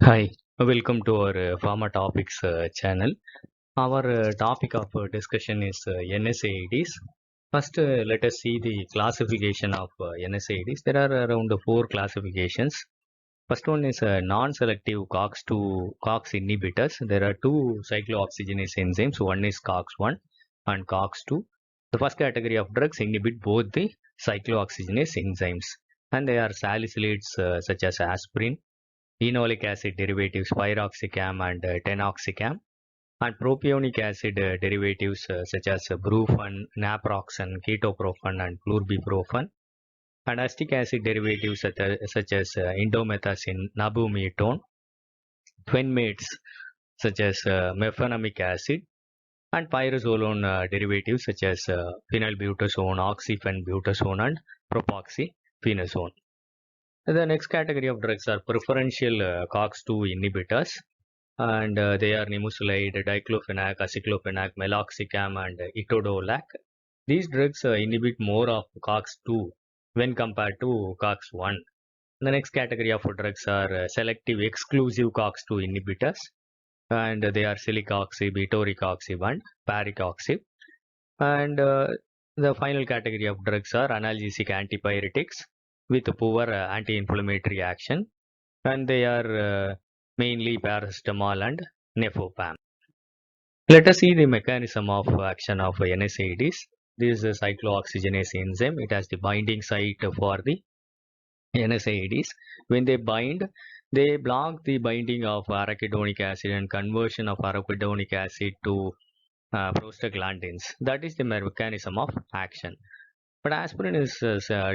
Hi, welcome to our Pharma Topics channel. Our topic of discussion is NSAIDs. First, let us see the classification of NSAIDs. There are around four classifications. First one is non-selective COX-2 COX inhibitors. There are two cyclooxygenase enzymes. One is COX-1 and COX-2. The first category of drugs inhibit both the cyclooxygenase enzymes, and they are salicylates such as aspirin, enolic acid derivatives pyroxicam and tenoxicam, and propionic acid derivatives such as brufen, naproxen, ketoprofen, and flurbiprofen, and acetic acid derivatives such as indomethacin, nabumetone, phenmates such as mefenamic acid, and pyrazolone derivatives such as phenylbutazone, oxyphenbutazone, and propoxyphenazone. The next category of drugs are preferential COX-2 inhibitors, and they are nimesulide, diclofenac, aciclofenac, meloxicam, and etodolac. These drugs inhibit more of COX-2 when compared to COX-1. The next category of drugs are selective exclusive COX-2 inhibitors, and they are celecoxib, etoricoxib, and parecoxib. And the final category of drugs are analgesic antipyretics with poor anti-inflammatory action, and they are mainly paracetamol and nefopam. Let us see the mechanism of action of NSAIDs. This is a cyclooxygenase enzyme. It has the binding site for the NSAIDs. When they bind, they block the binding of arachidonic acid and conversion of arachidonic acid to prostaglandins. That is the mechanism of action. But aspirin is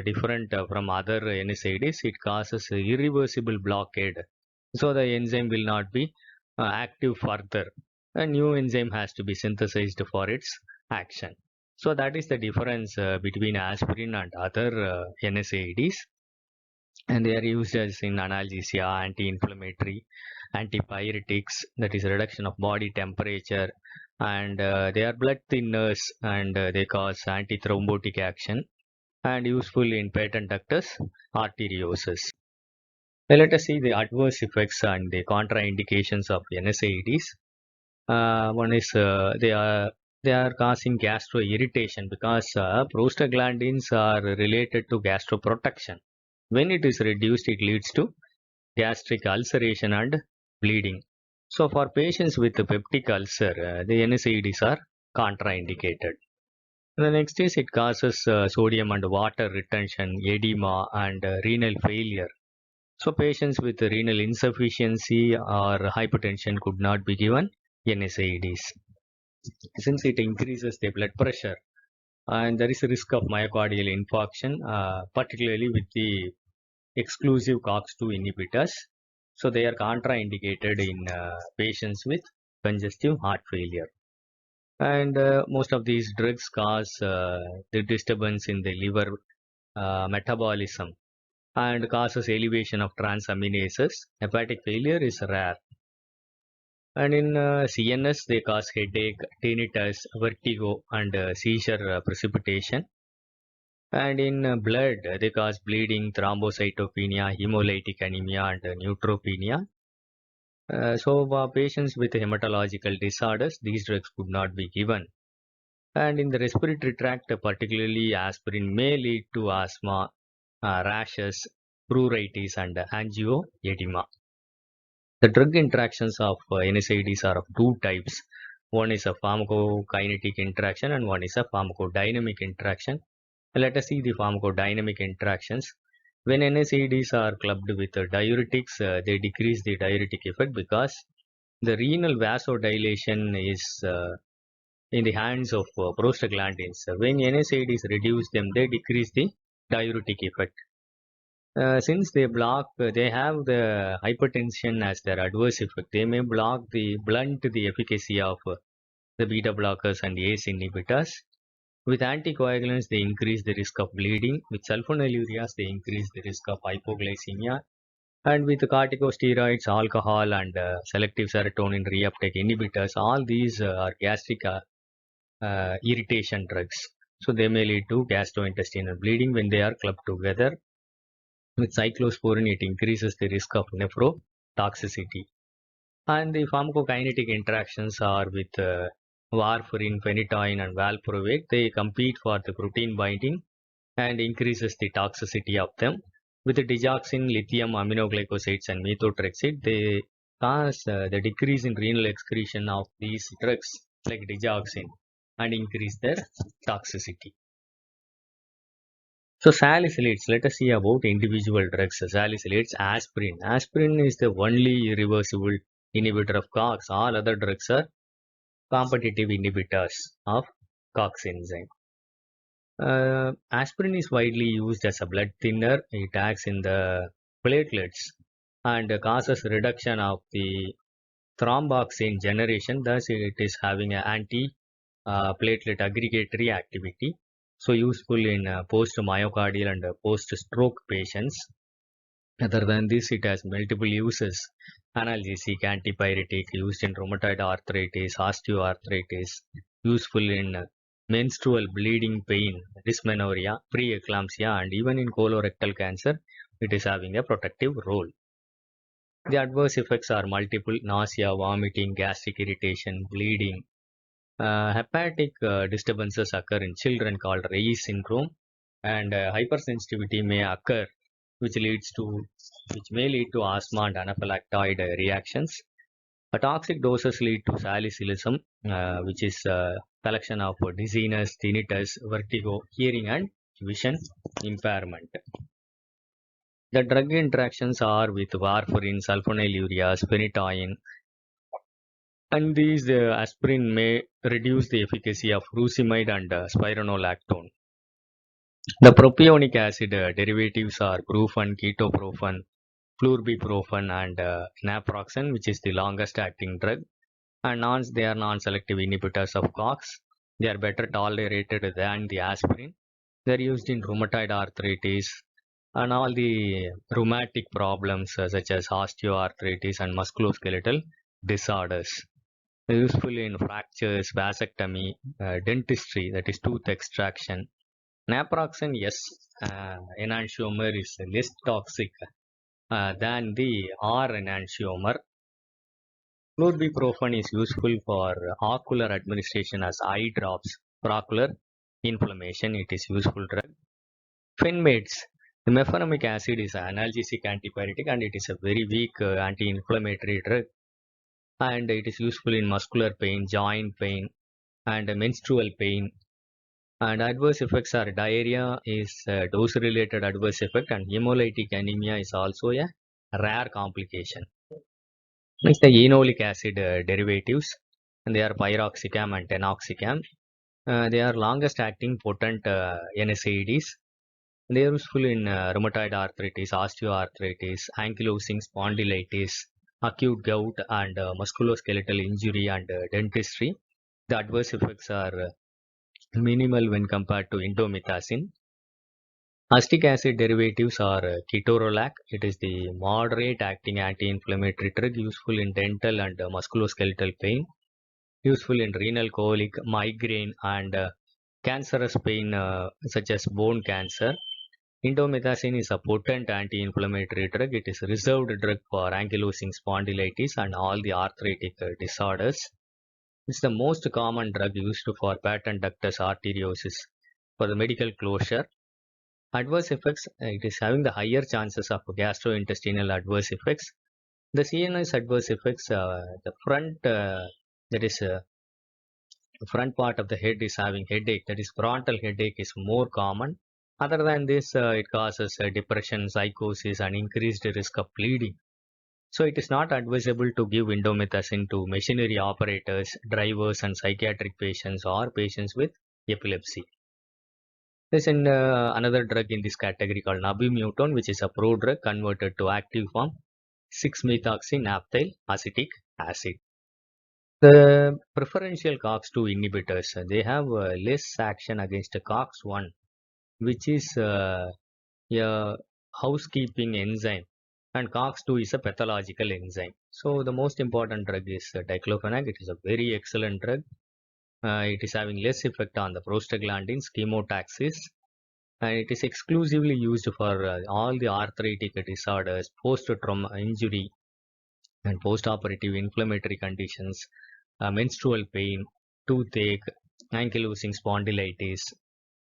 different from other NSAIDs. It causes irreversible blockade, so the enzyme will not be active further. A new enzyme has to be synthesized for its action. So that is the difference between aspirin and other NSAIDs, and they are used as in analgesia, anti-inflammatory, antipyretics, that is reduction of body temperature, and they are blood thinners, and they cause antithrombotic action and useful in patent ductus arteriosus. Let us see the adverse effects and the contraindications of NSAIDs. One is they are causing gastroirritation because prostaglandins are related to gastroprotection. When it is reduced, it leads to gastric ulceration and bleeding. So for patients with peptic ulcer, the NSAIDs are contraindicated. The next is it causes sodium and water retention, edema, and renal failure. So patients with renal insufficiency or hypertension could not be given NSAIDs, since it increases the blood pressure, and there is a risk of myocardial infarction, particularly with the exclusive COX-2 inhibitors. So they are contraindicated in patients with congestive heart failure. And most of these drugs cause the disturbance in the liver metabolism and causes elevation of transaminases. Hepatic failure is rare. And in CNS, they cause headache, tinnitus, vertigo, and seizure precipitation. And in blood, they cause bleeding, thrombocytopenia, hemolytic anemia, and neutropenia. So patients with hematological disorders, these drugs could not be given. And in the respiratory tract, particularly aspirin may lead to asthma, rashes, pruritus, and angioedema. The drug interactions of NSAIDs are of two types. One is a pharmacokinetic interaction and one is a pharmacodynamic interaction. Let us see the pharmacodynamic interactions. When NSAIDs are clubbed with diuretics, they decrease the diuretic effect because the renal vasodilation is in the hands of prostaglandins. When NSAIDs reduce them, they decrease the diuretic effect. Since they have the hypertension as their adverse effect, they may blunt the efficacy of the beta blockers and ACE inhibitors. With anticoagulants, they increase the risk of bleeding. With sulfonylureas, they increase the risk of hypoglycemia. And with corticosteroids, alcohol, and selective serotonin reuptake inhibitors, all these are gastric irritation drugs. So they may lead to gastrointestinal bleeding when they are clubbed together. With cyclosporin, it increases the risk of nephrotoxicity. toxicity. And the pharmacokinetic interactions are with warfarin, phenytoin, and valproate. They compete for the protein binding and increases the toxicity of them. With the digoxin, lithium, aminoglycosides, and methotrexate, they cause the decrease in renal excretion of these drugs like digoxin and increase their toxicity. So salicylates, let us see about individual drugs. Salicylates, aspirin. Aspirin is the only irreversible inhibitor of COX. All other drugs are competitive inhibitors of COX enzyme. Aspirin is widely used as a blood thinner. It acts in the platelets and causes reduction of the thromboxane generation. Thus, it is having an anti-platelet aggregatory activity. So useful in post-myocardial and post-stroke patients. Other than this, it has multiple uses. Analgesic, antipyretic, used in rheumatoid arthritis, osteoarthritis, useful in menstrual bleeding pain, dysmenorrhea, preeclampsia, and even in colorectal cancer, it is having a protective role. The adverse effects are multiple: nausea, vomiting, gastric irritation, bleeding. Hepatic disturbances occur in children called Reyes syndrome, and hypersensitivity may occur, which may lead to asthma and anaphylactoid reactions. Toxic doses lead to salicylism, which is a collection of dizziness, tinnitus, vertigo, hearing, and vision impairment. The drug interactions are with warfarin, sulfonylureas, phenytoin, and these aspirin may reduce the efficacy of furosemide and spironolactone. The propionic acid derivatives are brufen, ketoprofen, flurbiprofen, and naproxen, which is the longest acting drug. And they are non-selective inhibitors of COX. They are better tolerated than the aspirin. They are used in rheumatoid arthritis and all the rheumatic problems such as osteoarthritis and musculoskeletal disorders. Useful in fractures, vasectomy, dentistry, that is tooth extraction. Naproxen, yes, enantiomer is less toxic than the R enantiomer. Flurbiprofen is useful for ocular administration as eye drops for ocular inflammation. It is useful drug. Finmates, the mefenamic acid is an analgesic antipyretic and it is a very weak anti-inflammatory drug. And it is useful in muscular pain, joint pain, and menstrual pain. And adverse effects are diarrhea is a dose-related adverse effect, and hemolytic anemia is also a rare complication. Next, the enolic acid derivatives, and they are piroxicam and tenoxicam. They are longest acting potent NSAIDs. They are useful in rheumatoid arthritis, osteoarthritis, ankylosing spondylitis, acute gout, and musculoskeletal injury and dentistry. The adverse effects are minimal when compared to indomethacin. Acetic acid derivatives are ketorolac. It is the moderate acting anti-inflammatory drug useful in dental and musculoskeletal pain, useful in renal colic, migraine, and cancerous pain such as bone cancer. Indomethacin is a potent anti-inflammatory drug. It is a reserved drug for ankylosing spondylitis and all the arthritic disorders. It's the most common drug used for patent ductus arteriosus for the medical closure. Adverse effects, it is having the higher chances of gastrointestinal adverse effects. The CNS adverse effects, the front part of the head is having headache, that is frontal headache is more common. Other than this, it causes depression, psychosis, and increased risk of bleeding. So it is not advisable to give indomethacin to machinery operators, drivers, and psychiatric patients or patients with epilepsy. There's another drug in this category called nabimutone, which is a prodrug converted to active form 6-methoxy-naphthyl acetic acid. The preferential COX-2 inhibitors, they have less action against COX-1, which is a housekeeping enzyme, and COX-2 is a pathological enzyme. So the most important drug is diclofenac. It is a very excellent drug. It is having less effect on the prostaglandins, chemotaxis, and it is exclusively used for all the arthritic disorders, post-trauma injury, and post-operative inflammatory conditions, menstrual pain, toothache, ankylosing spondylitis.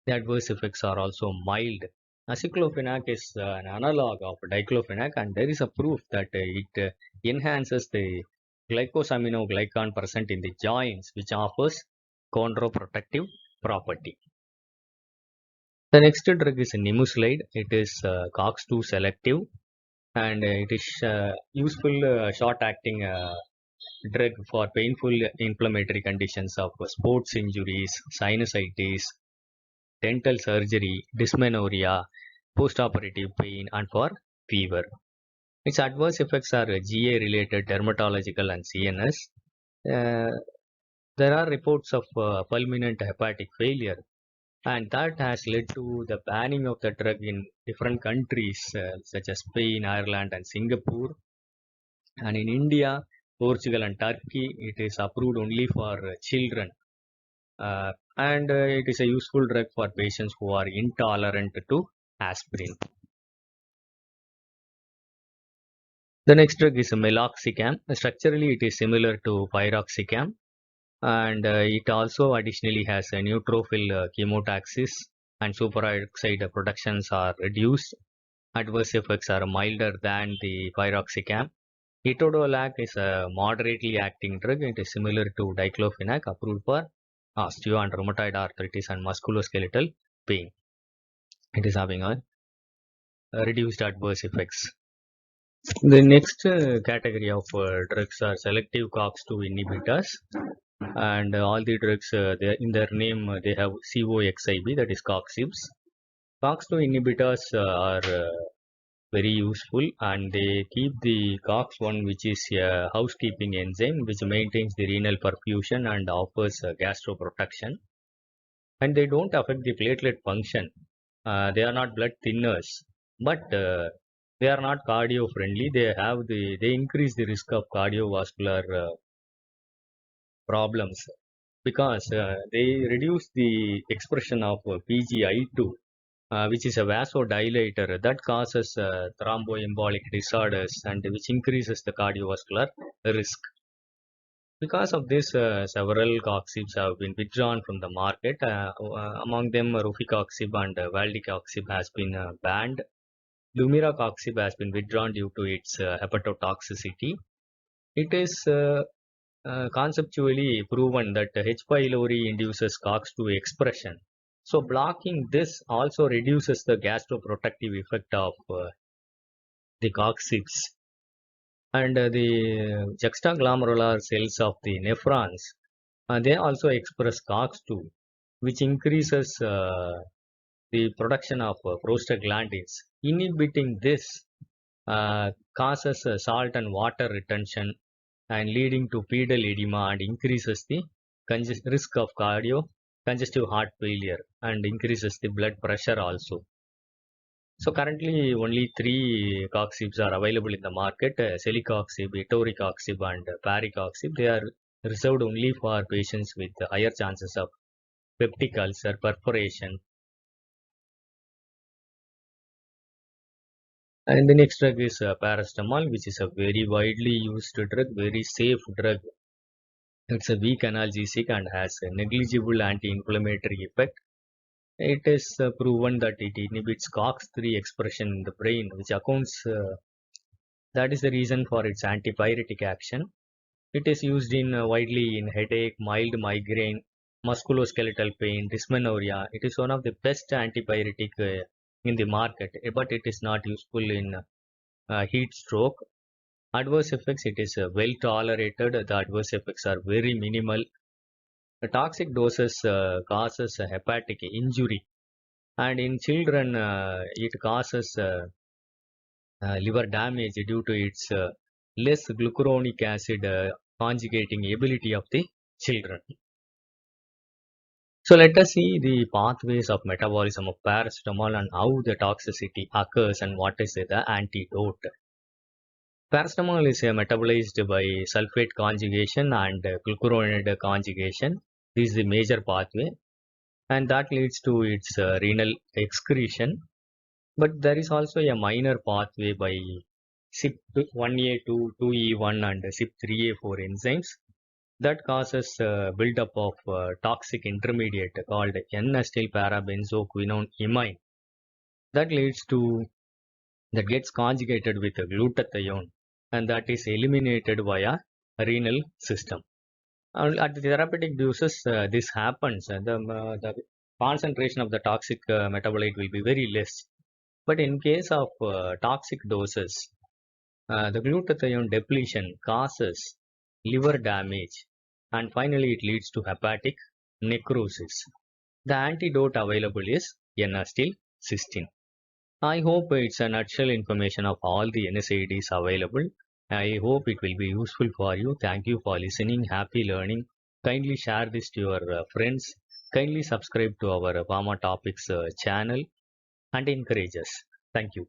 The adverse effects are also mild. Aceclofenac is an analog of diclofenac, and there is a proof that it enhances the glycosaminoglycan present in the joints, which offers chondroprotective property. The next drug is nimesulide. It is COX-2 selective, and it is useful short-acting drug for painful inflammatory conditions of sports injuries, sinusitis, dental surgery, dysmenorrhea, postoperative pain, and for fever. Its adverse effects are GA-related, dermatological, and CNS. Uh, there are reports of fulminant hepatic failure, and that has led to the banning of the drug in different countries such as Spain, Ireland, and Singapore. And in India, Portugal, and Turkey, it is approved only for children. And it is a useful drug for patients who are intolerant to aspirin. The next drug is meloxicam. Structurally, it is similar to piroxicam, and it also additionally has a neutrophil chemotaxis, and superoxide productions are reduced. Adverse effects are milder than the piroxicam. Etodolac is a moderately acting drug. It is similar to diclofenac, approved for osteo and rheumatoid arthritis and musculoskeletal pain. It is having a reduced adverse effects. The next category of drugs are selective COX-2 inhibitors, and all the drugs in their name they have COXIB, that is coxibs. COX-2 inhibitors are very useful, and they keep the COX-1, which is a housekeeping enzyme which maintains the renal perfusion and offers gastroprotection, and they don't affect the platelet function. They are not blood thinners, but they are not cardio friendly. They increase the risk of cardiovascular problems because they reduce the expression of PGI2, which is a vasodilator that causes thromboembolic disorders and which increases the cardiovascular risk. Because of this, several coxibs have been withdrawn from the market. Among them, ruficoxib and valdicoxib has been banned. Lumiracoxib has been withdrawn due to its hepatotoxicity. It is conceptually proven that H. pylori induces COX-2 expression. So blocking this also reduces the gastroprotective effect of the coxibs. And the juxtaglomerular cells of the nephrons, they also express COX-2, which increases the production of prostaglandins. Inhibiting this causes salt and water retention and leading to pedal edema and increases the risk of congestive heart failure and increases the blood pressure also. So currently only 3 coxibs are available in the market: celecoxib, etoricoxib, and parecoxib. They are reserved only for patients with higher chances of peptic ulcer, perforation. And the next drug is paracetamol, which is a very widely used drug, very safe drug. It's a weak analgesic and has a negligible anti-inflammatory effect. It is proven that it inhibits COX-3 expression in the brain, which accounts that is the reason for its antipyretic action. It is used widely in headache, mild migraine, musculoskeletal pain, dysmenorrhea. It is one of the best antipyretic in the market, but it is not useful in heat stroke. Adverse effects, it is well tolerated. The adverse effects are very minimal. The toxic doses causes hepatic injury, and in children it causes liver damage due to its less glucuronic acid conjugating ability of the children. So let us see the pathways of metabolism of paracetamol and how the toxicity occurs and what is the antidote. Paracetamol is metabolized by sulfate conjugation and glucuronide conjugation. This is the major pathway, and that leads to its renal excretion. But there is also a minor pathway by CYP1A2, 2E1 and CYP3A4 enzymes that causes buildup of toxic intermediate called N-acetyl-parabenzoquinone imine that gets conjugated with a glutathione and that is eliminated via renal system. At the therapeutic doses, this happens, and the concentration of the toxic metabolite will be very less. But in case of toxic doses, the glutathione depletion causes liver damage, and finally it leads to hepatic necrosis. The antidote available is N-acetylcysteine. I hope it's a nutshell information of all the NSAIDs available. I hope it will be useful for you. Thank you for listening. Happy learning. Kindly share this to your friends. Kindly subscribe to our Pharma Topics channel and encourage us. Thank you.